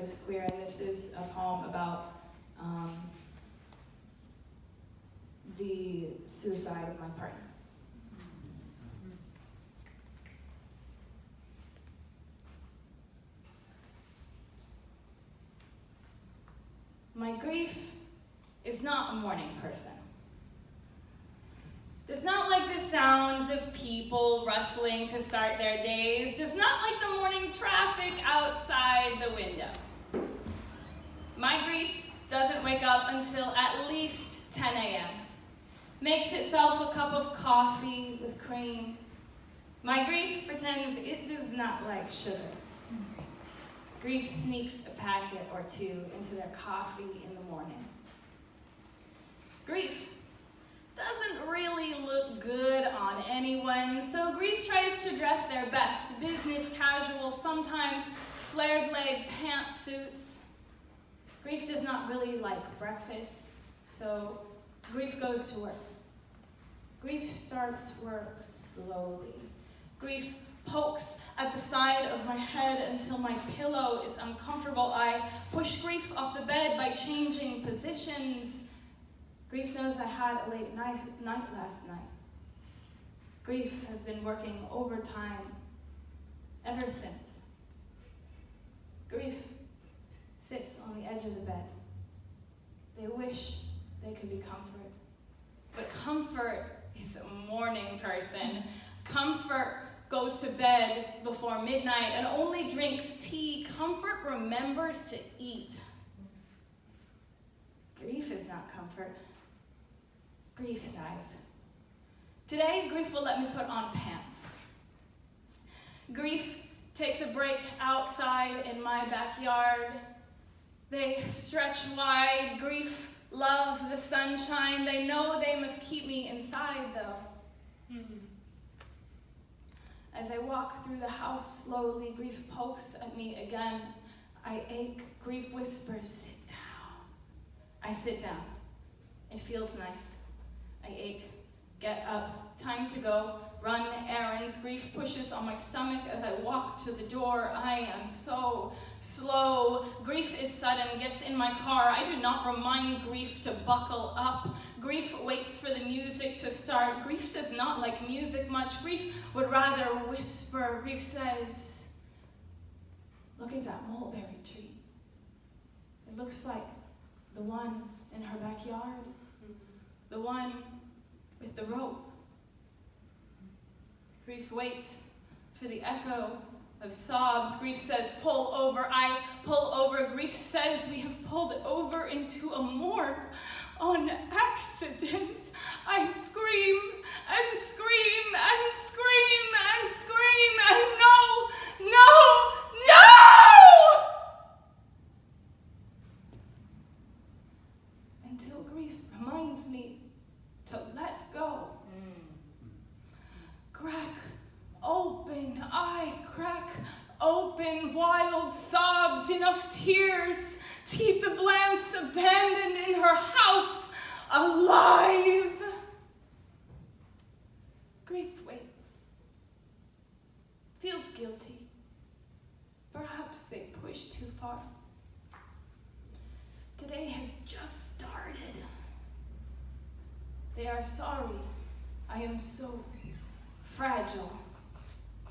is queer, and this is a poem about the suicide of my partner. My grief is not a morning person. Does not like the sounds of people rustling to start their days. Does not like the morning traffic outside the window. My grief doesn't wake up until at least 10 a.m. Makes itself a cup of coffee with cream. My grief pretends it does not like sugar. Grief sneaks a packet or two into their coffee in the morning. Grief doesn't really look good on anyone, so grief tries to dress their best, business casual, sometimes flared leg pantsuits. Grief does not really like breakfast, so grief goes to work. Grief starts work slowly. Grief pokes at the side of my head until my pillow is uncomfortable. I push grief off the bed by changing positions. Grief knows I had a late night last night. Grief has been working overtime ever since. Grief sits on the edge of the bed. They wish they could be comfort. But comfort is a morning person. Comfort goes to bed before midnight and only drinks tea. Comfort remembers to eat. Grief is not comfort. Grief sighs. Today, grief will let me put on pants. Grief takes a break outside in my backyard. They stretch wide. Grief loves the sunshine. They know they must keep me inside, though. As I walk through the house slowly, grief pokes at me again. I ache. Grief whispers, "Sit down." I sit down. It feels nice. I ache. Get up. Time to go. Run errands. Grief pushes on my stomach as I walk to the door. I am so slow. Grief is sudden. Gets in my car. I do not remind grief to buckle up. Grief waits for the music to start. Grief does not like music much. Grief would rather whisper. Grief says, "Look at that mulberry tree. It looks like the one in her backyard. The one with the rope." Grief waits for the echo of sobs. Grief says, "Pull over." I pull over. Grief says, "We have pulled over into a morgue on accident." I scream and scream and scream and scream and no, no, no! Until grief reminds me to let go. Crack open, I crack open, wild sobs, enough tears to keep the Blamps abandoned in her house alive. Grief waits, feels guilty. Perhaps they pushed too far. Today has just started. They are sorry I am so fragile.